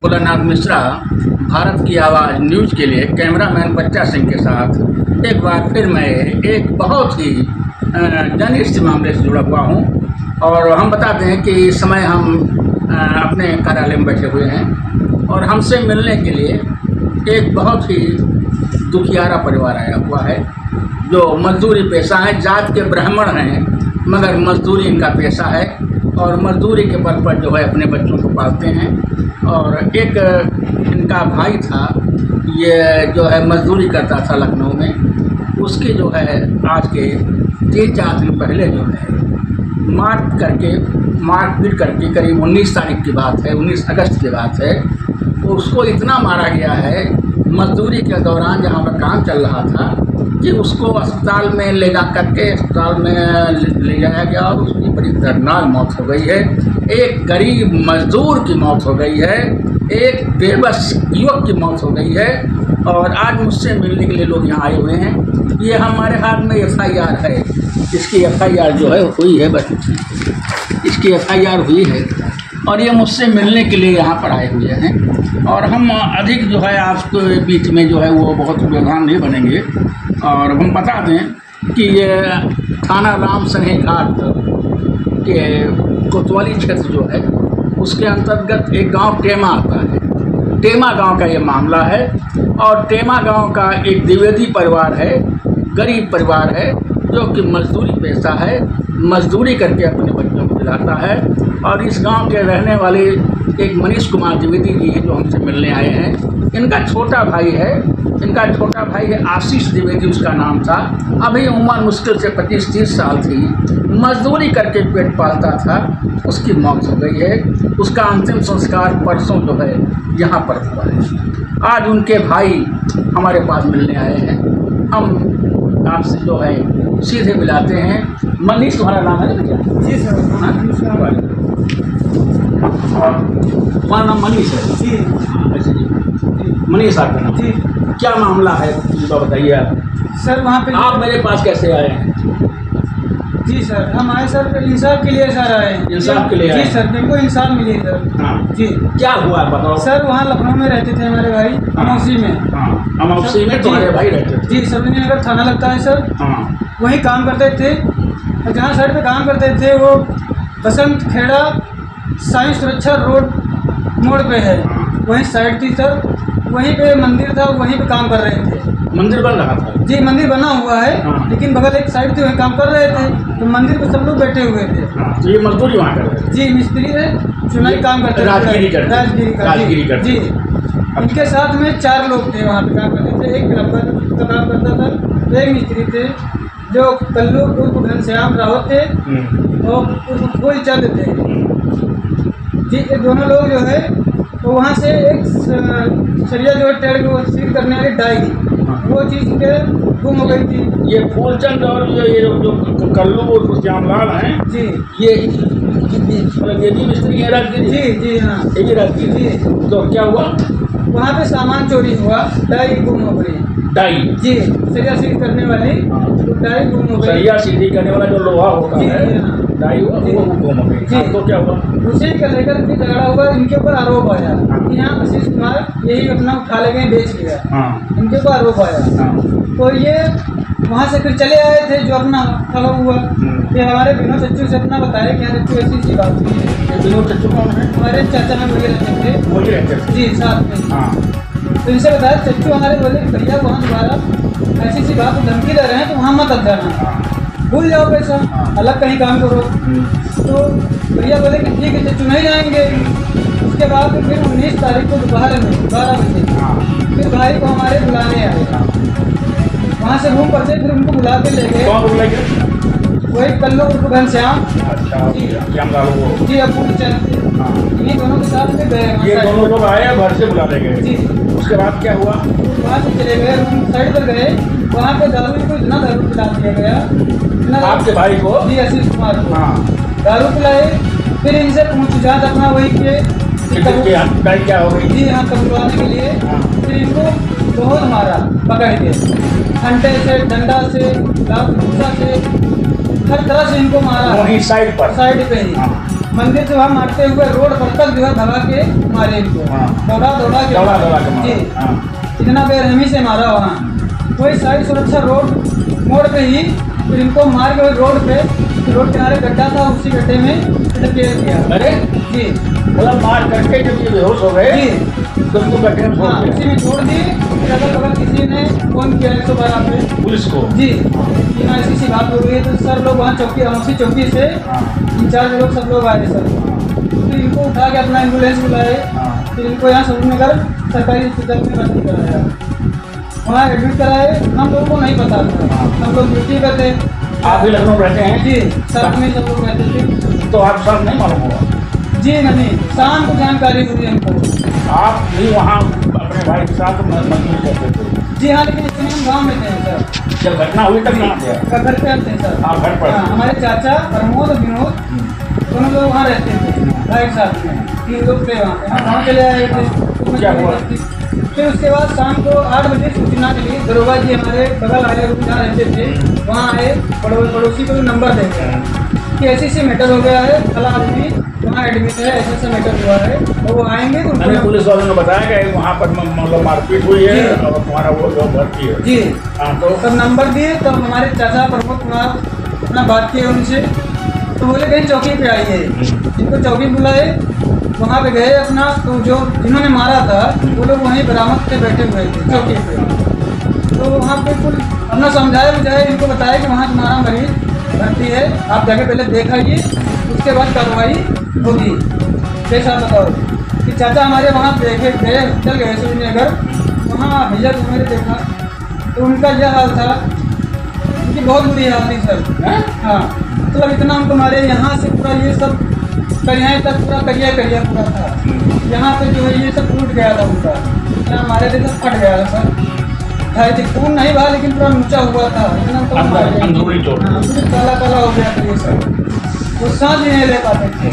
भोलानाथ मिश्रा भारत की आवाज़ न्यूज़ के लिए कैमरामैन बच्चा सिंह के साथ एक बार फिर मैं एक बहुत ही जनहित मामले से जुड़ा हुआ हूँ। और हम बताते हैं कि इस समय हम अपने कार्यालय में बैठे हुए हैं और हमसे मिलने के लिए एक बहुत ही दुखियारा परिवार आया हुआ है जो मजदूरी पेशा है। जात के ब्राह्मण हैं मगर मजदूरी इनका पेशा है और मजदूरी के बल पर जो है अपने बच्चों को पालते हैं। और एक इनका भाई था, ये जो है मजदूरी करता था लखनऊ में, उसकी जो है आज के 3-4 दिन पहले जो है मारपीट करके करीब 19 तारीख की बात है, 19 अगस्त की बात है, उसको इतना मारा गया है मजदूरी के दौरान जहाँ पर काम चल रहा था कि उसको अस्पताल में ले जा करके अस्पताल में ले जाया गया और उसकी बड़ी दर्दनाक मौत हो गई है। एक गरीब मजदूर की मौत हो गई है, एक बेबस युवक की मौत हो गई है। और आज मुझसे मिलने के लिए लोग यहाँ आए हुए हैं। ये हमारे हाथ में FIR है, इसकी FIR जो है हुई है, बस इसकी FIR हुई है और ये मुझसे मिलने के लिए यहाँ पर आए हुए हैं। और हम अधिक जो है आपके बीच में जो है वो बहुत व्यवधान नहीं बनेंगे और हम बता दें कि ये थाना राम सनेह घाट के कोतवाली क्षेत्र जो है उसके अंतर्गत एक गांव टेमा आता है। टेमा गांव का ये मामला है और टेमा गांव का एक द्विवेदी परिवार है, गरीब परिवार है जो कि मजदूरी पेशा है, मजदूरी करके अपने बच्चों को खिलाता है। और इस गांव के रहने वाले एक मनीष कुमार द्विवेदी जी हैं जो हमसे मिलने आए हैं। इनका छोटा भाई है आशीष द्विवेदी, उसका नाम था। अभी उम्र मुश्किल से 25-30 साल थी, मजदूरी करके पेट पालता था, उसकी मौत हो गई है। उसका अंतिम संस्कार परसों जो है यहाँ पर हुआ है। आज उनके भाई हमारे पास मिलने आए हैं। हम आपसे जो है सीधे मिलाते हैं। मनीष तुम्हारा नाम है ना क्या? जी सर। तुम्हारा नाम मनीष है? जी। ऐसे जी, मनीष आपका नाम? जी। क्या मामला है तो बताइए आप। सर वहाँ पे आप मेरे पास कैसे आए हैं? जी सर, हम आए सर इंसाफ के लिए सर आए हैं। इंसाफ के लिए आए? जी सर, मेरे को इंसाफ मिली है सर। हाँ जी। क्या हुआ बताओ। सर वहाँ लखनऊ में रहते थे हमारे भाई, अमौसी में। हाँ, अमौसी में तुम्हारे भाई रहते थे? जी, सरोजनी नगर थाना लगता है सर। हाँ। वहीं काम करते थे। जहाँ साइड पे काम करते थे वो बसंत खेड़ा साई सुरक्षा रोड मोड़ पे है, वहीं साइड थी सर। वहीं पे मंदिर था, वहीं पे काम कर रहे थे। मंदिर बन रहा था? जी, मंदिर बना हुआ है। हाँ। लेकिन बगल एक साइड थी, वहीं काम कर रहे थे तो मंदिर पे सब लोग बैठे हुए थे। हाँ, तो ये मजदूरी वहाँ कर रहे थे? जी, मिस्त्री है, चुनाई काम करते थे। राजगिरी करते? राजगिरी करते। जी। इनके साथ में 4 लोग थे वहाँ पे काम करते थे। एक प्लम्बर का काम करता था, एक मिस्त्री थे जो कल्लू उर्फ घनश्याम रावत थे और उर्फ कोई चंद थे। जी, ये दोनों लोग जो है तो वहाँ से एक सरिया जो है टेढ़ को सील करने वाली डाई, वो चीज़ के गुम हो गई थी। ये फूलचंद और ये जो कल्लू और श्यामलाल हैं जी, ये भी मिस्त्री है राजगिरी? जी जी हाँ, ये भी राजगिरी? जी। तो क्या हुआ वहाँ पे सामान चोरी हुआ, डाई गुम हो गई। डाई? जी, सरिया सील करने वाली तो डाई गुम हो गई। सरिया सीधी करने वाला जो लोहा होता जी, है, हाँ। डाई हुआ, वो गुम हो गई। जी। तो क्या हुआ? उसी को लेकर के झगड़ा हुआ, इनके ऊपर आरोप आया कि यहाँ आशीष कुमार यही अपना उठा ले गए, बेच लिया। हाँ इनके ऊपर आरोप आया। हाँ। तो ये वहाँ से फिर चले आए थे जो अपना खबर हुआ कि हमारे विनोद चच्चू से अपना बताया कि हाँ चच्चू ऐसी बात हुई है। ये विनोद चच्चू कौन है? हमारे चाचा में वही रहते थे। वही रहते थे? जी, साथ में। हाँ। तो इनसे बताया, चच्चू हमारे बोले कि भैया वहाँ दोबारा ऐसी बात धमकी दे रहे हैं तो वहाँ मत अब जाना, भूल जाओ पैसा, अलग कहीं काम करो। तो भैया बोले कि ठीक है चच्चू, नहीं जाएंगे। उसके बाद फिर 19 तारीख को दोपहर में 12 बजे फिर भाई को हमारे बुलाने आए। वहाँ से रूम पर से फिर उनको बुला के ले गए। कौन बुलाए गए? वही कल्लू उर्फ घनश्याम। अच्छा, श्यामलाल वो? जी, अब पूरी चल। हाँ। इन्हीं दोनों के साथ में गए। ये दोनों लोग आए, घर से बुला ले गए? जी। उसके बाद क्या हुआ? वहाँ से चले गए, रूम साइड पर गए। वहाँ पे दारू को इतना दारू पिला दिया गया। आपके भाई को? जी, आशीष कुमार को। हाँ। दारू पिलाए, फिर इनसे पूछताछ अपना वही किए क्या हो गई? जी हाँ, कबूलवाने के लिए। फिर इनको बहुत मारा पकड़ के, अंटे से, डंडा से, लात से, हर तरह से इनको मारा। वहीं साइड पर? साइड पे ही। हाँ। मंदिर से वहाँ मारते हुए रोड पर तक जो है भगा के मारे इनको, हाँ। दौड़ा दौड़ा के मारा। जी, हाँ। इतना बेरहमी से मारा वहाँ। कोई साइड सुरक्षा रोड मोड़ पे ही फिर इनको मार के रोड पे, रोड किनारे गड्ढा था, उसी गड्ढे में ढकेल दिया। अरे जी, मतलब मार करके जब ये बेहोश हो गए जी, तो उनको गड्ढे में छोड़ हाँ, दिया उसी में छोड़ दिए। फिर अगल बगल किसी ने फोन किया 112 पे पुलिस को। जी, कि हाँ ऐसी बात हो गई है। तो सर लोग वहाँ चौकी, उसी चौकी से हाँ। इंचार्ज लोग सब लोग आए सर। फिर इनको उठा के अपना एम्बुलेंस बुलाए, हाँ। फिर इनको यहाँ सरूरनगर सरकारी हॉस्पिटल में भर्ती कराया, वहाँ एडमिट कराए। हम लोगों को नहीं पता था, हम लोग ड्यूटी पे थे। आप भी लखनऊ रहते हैं? जी, साथ में सब लोग रहते थे। तो आप सब नहीं मालूम होगा? जी नहीं, शाम को जानकारी हुई हमको। आप भी वहाँ अपने भाई के साथ मजदूरी करते थे? जी हाँ, लेकिन इतने हम गाँव में थे सर। जब घटना हुई तब कहाँ थे? घर पे थे सर। आप घर पर? हाँ, हमारे चाचा प्रमोद और विनोद दोनों लोग वहाँ रहते थे भाई के साथ में, 3 लोग थे वहाँ पे। हम वहाँ चले आए थे। क्या हुआ? फिर उसके बाद शाम को 8 बजे सूचना के लिए दरोगा जी हमारे बगल वाले रूम जहाँ रहते थे वहाँ आए, पड़ोसी को नंबर दे कि ऐसी मैटर हो गया है, फला आदमी वहाँ एडमिट है, ऐसा मैटर हुआ है, और वो आएंगे तो मैंने पुलिस वालों ने बताया कि वहाँ पर मतलब मारपीट हुई है और तुम्हारा वो जो भर्ती है। जी, हाँ। तो तब नंबर दिए, तब हमारे चाचा प्रमोद कुमार अपना बात किए उनसे, तो बोले कहीं चौकी पे आइए। जिनको चौकी बुलाए वहाँ पे गए अपना, तो जो जिन्होंने मारा था वो लोग वहीं बरामद पे बैठे हुए थे चौकी पे। तो वहाँ पे कुल हमने समझाया बुझाया, इनको बताया कि वहाँ तुम्हारा मरीज भर्ती है, आप जाके पहले देख आइए, उसके बाद कार्रवाई होगी। जैसा बताओ कि चाचा हमारे वहाँ देखे गए, चल गए श्रीनगर, वहाँ भैया को मैंने देखा तो उनका यह हाल था, उनकी बहुत बुरी हाल थी सर। हाँ, मतलब इतना हमको मारे, यहाँ से पूरा ये सब करिया तक पूरा करिया पूरा था। यहाँ पे जो है ये सब टूट गया था उनका, इतना मारे थे सब फट गया था सर। भाई थी, खून नहीं बहा लेकिन पूरा ऊंचा हुआ था, इतना तो अंदरूनी चोट। हाँ, काला काला हो गया था ये सब, वो सांस भी नहीं ले पाते थे।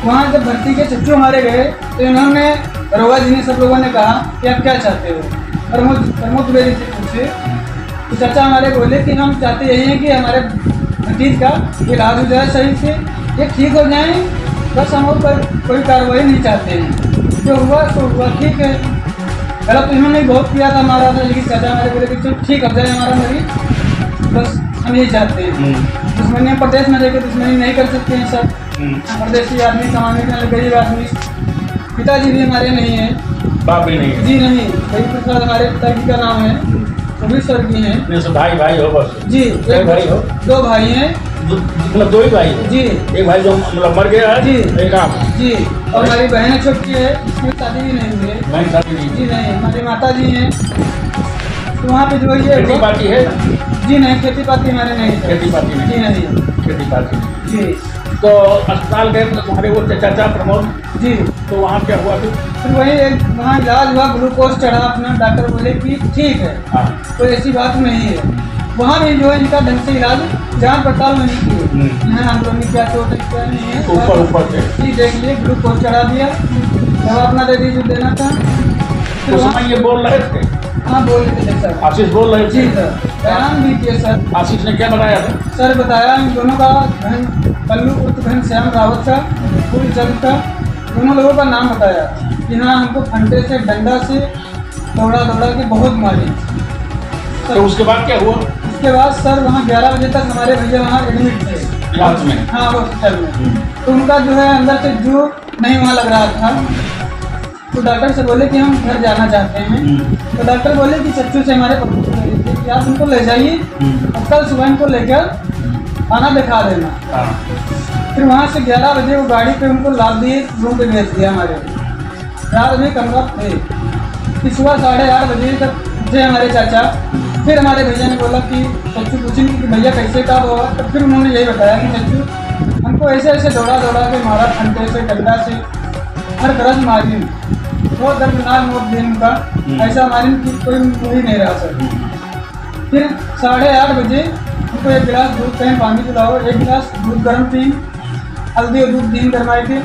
वहाँ जब भर्ती के चच्चू हमारे गए तो इन्होंने, दरोगा जी ने, सब लोगों ने कहा कि आप क्या चाहते हो। प्रमोद द्विवेदी से पूछे तो चाचा हमारे बोले कि हम चाहते यही हैं कि हमारे भतीज का इलाज हो जाए सही से, ये ठीक हो जाए, बस हम और कोई कार्रवाई नहीं चाहते हैं। जो हुआ तो हुआ, ठीक है। गलत तो इन्होंने बहुत किया था हमारा, लेकिन चाचा हमारे बोले कि चलो ठीक हो जाए हमारा मरीज, बस हम यही चाहते हैं। दुश्मनी हम प्रदेश में रहकर दुश्मनी नहीं कर सकते हैं सर। परदेशी आदमी, कमाने के लिए गरीब आदमी, पिताजी भी हमारे नहीं है, बाप भी नहीं है? जी नहीं, गरीब प्रसाद हमारे पिताजी का नाम है, वो भी स्वर्गीय हैं। भाई हो बस? जी, एक भाई हो? 2 भाई हैं। मतलब 2 ही भाई हो? जी, एक भाई जो मतलब मर गया है? जी, एक आप? जी, और हमारी बहन छोटी है, उसकी शादी भी नहीं हुई है। बहन शादी नहीं? जी नहीं, हमारी माता जी हैं। तो वहाँ पे जो है ये खेती पाती है? जी नहीं, खेती पाती हमारे नहीं है। खेती पाती नहीं? जी नहीं, खेती पाती नहीं। जी। तो अस्पताल गए तो तुम्हारे वो चाचा प्रमोद जी, तो वहाँ क्या हुआ फिर वही एक वहाँ इलाज हुआ, ग्लूकोज चढ़ा अपना, डॉक्टर बोले कि ठीक है, हाँ। कोई ऐसी बात नहीं है। वहाँ भी जो है इनका ढंग से इलाज जांच पड़ताल नहीं की, यहाँ हम लोग ने क्या चोट है क्या नहीं है, ऊपर से जी देख लिए, ग्लूकोज चढ़ा दिया, दवा अपना दे दी जो देना था। तो समय ये बोल रहे थे? हाँ बोल रहे थे सर। आशीष बोल रहे थे? जी सर, बयान भी किए सर। आशीष ने क्या बताया था? सर बताया इन दोनों का, पल्लू उर्फ घनश्याम रावत का, फूलचंद का, दोनों लोगों का नाम बताया कि हाँ हमको फंडे से, डंडा से दौड़ा के बहुत मारी। तो उसके बाद क्या हुआ? उसके बाद सर वहाँ 11 बजे तक हमारे भैया वहाँ एडमिट थे इलाज में? हाँ, हॉस्पिटल में। तो उनका जो है अंदर से जो नहीं वहाँ लग रहा था, तो डॉक्टर से बोले कि हम घर जाना चाहते हैं। तो डॉक्टर बोले कि चच्चू से हमारे कि आप उनको ले जाइए और कल सुबह इनको लेकर आना दिखा देना। फिर वहाँ से 11 बजे वो गाड़ी पे उनको लाद दिए, रूम पे भेज दिया हमारे। रात में कमरा थे, फिर सुबह 8:30 बजे तक थे हमारे चाचा। फिर हमारे भैया ने बोला कि चच्चू पूछेंगे कि भैया कैसे का हुआ, तो फिर उन्होंने यही बताया कि चच्चू हमको ऐसे ऐसे दौड़ा के मारा, फंटे से, डंडा से, हर तरह से मारी, बहुत दर्दनाक मौत दी उनका, ऐसा मारी कि कोई ही नहीं रहा सर। फिर 8:30 बजे हमको 1 गिलास दूध, कहीं पानी पिलाओ, 1 गिलास दूध गर्म पी, हल्दी और दूध दीन गरमाए के,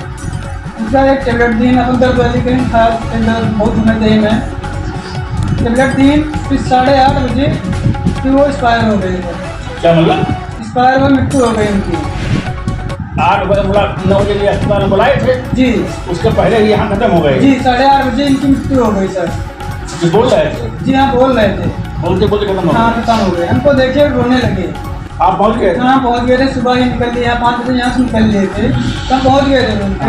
उसका 1 टेबलेट दीन, अपन दर्द वाली कहीं खा, बहुत होना चाहिए मैं टेबलेट दीन। फिर 8:30 बजे फिर वो एक्सपायर हो गई। क्या मतलब? एक्सपायर हुआ, मृत्यु हो गई उनकी। 8 बजे 9 बजे अस्पताल में बुलाए थे, जी उसके पहले ही यहाँ खत्म हो गए। जी 8:30 बजे इनकी मृत्यु हो गई सर। जी बोल रहे थे? जी हाँ बोल रहे थे, बोलते बोलते खत्म हो हाँ गए। खत्म हो गए। हमको देखे रोने लगे। आप पहुँच गए? हाँ पहुँच गए थे, सुबह ही निकल लिए, 5 बजे यहाँ से निकल लिए थे, तब पहुँच गए थे रूम पे।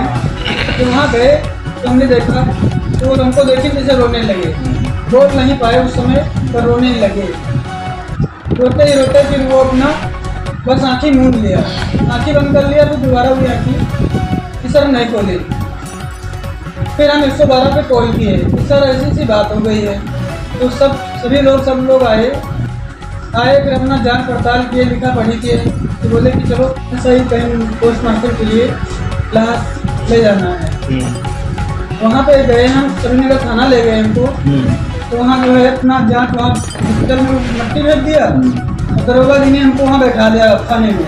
तो वहाँ गए तो हमने देखा तो वो हमको देखे जैसे रोने लगे, बोल नहीं पाए उस समय पर रोने लगे। रोते ही रोते फिर वो अपना बस आँखें मूंद लिया, आँखें बंद कर लिया, तो दोबारा हुई आँखें सर नहीं खोली। फिर हम 112 पे कॉल किए कि सर ऐसी सी बात हो गई है। तो सब लोग आए, फिर अपना जांच पड़ताल किए, लिखा पढ़ी किए, तो बोले कि चलो सही कहीं पोस्टमार्टम के लिए लाश ले जाना है। वहाँ पे गए हम, श्रीनगर थाना ले गए हमको। तो वहाँ जो है अपना जांच वहाँ हॉस्पिटल में मट्टी भेज दिया, और दरोगा जी ने हमको वहाँ बैठा दिया थाने में।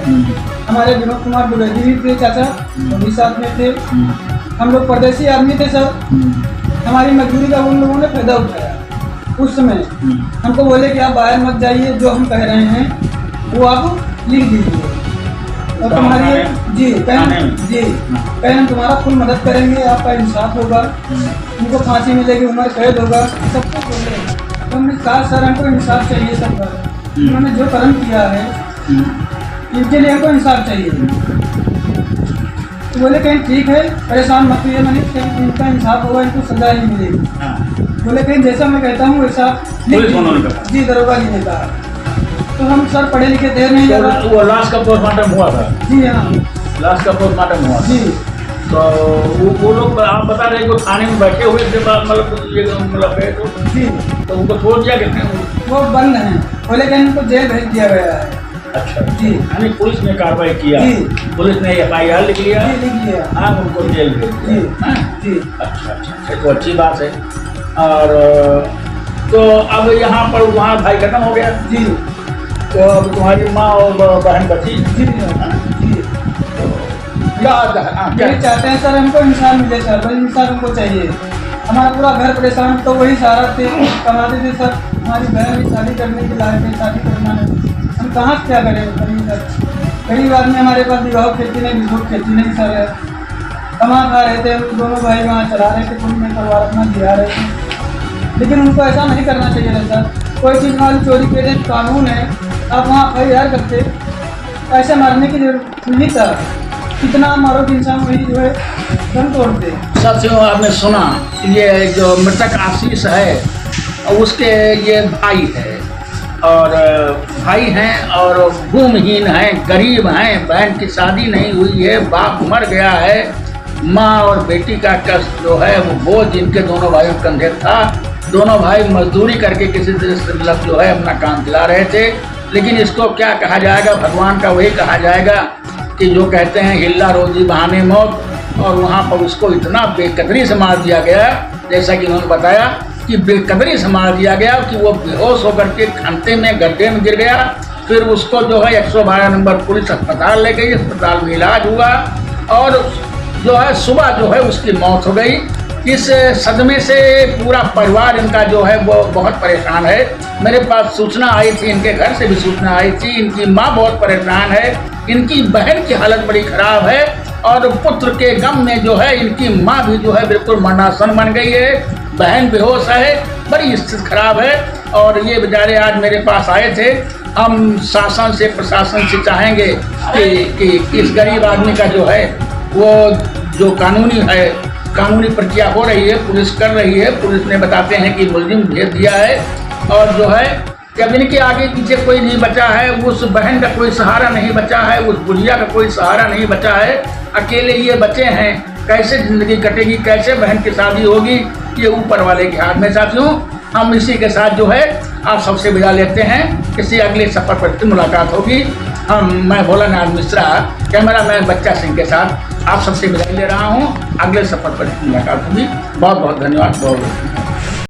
हमारे विनोद कुमार द्विवेदी भी थे चाचा, वो भी साथ में थे। हम लोग परदेसी आदमी थे सर, हमारी मजदूरी का उन लोगों ने फायदा उठाया। उस समय हमको बोले कि आप बाहर मत जाइए, जो हम कह रहे हैं वो आप लिख दीजिए, और तुम्हारी जी कहें हम तुम्हारा फुल मदद करेंगे, आपका इंसाफ होगा, उनको फांसी मिलेगी, उम्र कैद होगा, सब कुछ बोले। तो हमने कहा सर हमको इंसाफ चाहिए सब का, उन्होंने जो कर्म किया है इनके लिए हमको इंसाफ चाहिए। तो बोले कहीं ठीक है, परेशान मत हुई मनीष, इनका इंसाफ होगा, इनको सजा ही मिलेगी। बोले कहीं जैसा मैं कहता हूँ वैसा जी दरोगा जी ने कहा। तो हम सर पढ़े लिखे थे नहीं ज़्यादा। वो लाश का पोस्टमार्टम हुआ था? जी हाँ लाश का पोस्टमार्टम हुआ जी। तो वो लोग आप बता रहे कि थाने में बैठे हुए थे, मतलब गए तो उनको छोड़ दिया कितने? वो बंद हैं, बोले कहीं उनको जेल भेज दिया गया है। अच्छा जी यानी पुलिस ने कार्रवाई किया? जी पुलिस ने FIR लिख लिया? जी लिख लिया। हाँ उनको जेल भेज दिया जी। अच्छा तो अच्छी बात है। और तो अब यहाँ पर वहाँ भाई खत्म हो गया जी, तो अब तुम्हारी माँ और बहन बची? जी जी। क्या चाहते हैं सर हमको इंसान मिले सर, वही इंसान हमको चाहिए। हमारा पूरा घर परेशान, तो वही सहारा थे, कमाते थे सर। हमारी बहन भी शादी करने के लायक है, शादी करना है, हम कहाँ से क्या करें करीब सर। गरीब आदमी, हमारे पास विवाह खेती नहीं, विभोग खेती नहीं सर है। कमा खा रहे थे, हम दोनों भाई वहाँ चला रहे थे, पुण्य में परिवार अपना जिया रहे थे। लेकिन उनको ऐसा नहीं करना चाहिए था सर। कोई चीज़ मान चोरी के लिए कानून है, आप वहाँ FIR करते, ऐसे मारने की जरूरत नहीं था। कितना मारो कि इंसान वही जो है दम तोड़ते। साथियों आपने सुना, ये जो मृतक आशीष है उसके ये भाई है, और भाई हैं और भूमिहीन हैं, गरीब हैं, बहन की शादी नहीं हुई है, बाप मर गया है, माँ और बेटी का कष्ट जो है वो बोझ जिनके दोनों भाइयों कंधे था। दोनों भाई मजदूरी करके किसी तरह से जो है अपना काम चला रहे थे। लेकिन इसको क्या कहा जाएगा, भगवान का वही कहा जाएगा कि जो कहते हैं हिल्ला रोजी बहाने मौत। और वहाँ पर उसको इतना बेकदरी से मार दिया गया, जैसा कि उन्होंने बताया कि बेकदरी से मार दिया गया कि वो बेहोश होकर के खंते में गड्ढे में गिर गया। फिर उसको जो है 112 नंबर पुलिस अस्पताल ले गई, अस्पताल में इलाज हुआ, और जो है सुबह जो है उसकी मौत हो गई। इस सदमे से पूरा परिवार इनका जो है वो बहुत परेशान है। मेरे पास सूचना आई थी, इनके घर से भी सूचना आई थी, इनकी माँ बहुत परेशान है, इनकी बहन की हालत बड़ी खराब है, और पुत्र के गम में जो है इनकी माँ भी जो है बिल्कुल मरणासन बन गई है, बहन बेहोश है, बड़ी स्थिति खराब है। और ये बेचारे आज मेरे पास आए थे। हम शासन से, प्रशासन से चाहेंगे कि इस गरीब आदमी का जो है वो जो कानूनी प्रक्रिया हो रही है, पुलिस कर रही है। पुलिस ने बताते हैं कि मुलजिम भेज दिया है, और जो है जब इनके आगे पीछे कोई नहीं बचा है, उस बहन का कोई सहारा नहीं बचा है, उस बुढ़िया का कोई सहारा नहीं बचा है, अकेले ये बचे हैं। कैसे ज़िंदगी कटेगी, कैसे बहन की शादी होगी, ये ऊपर वाले के हाथ में। साथियों हम इसी के साथ जो है आप सबसे विदा लेते हैं। किसी अगले सफ़र पर मुलाकात होगी। मैं भोलानाथ मिश्रा, कैमरामैन बच्चा सिंह के साथ आप सबसे विदाई ले रहा हूँ। अगले सफ़र पर मुलाकात होगी। बहुत बहुत धन्यवाद। बहुत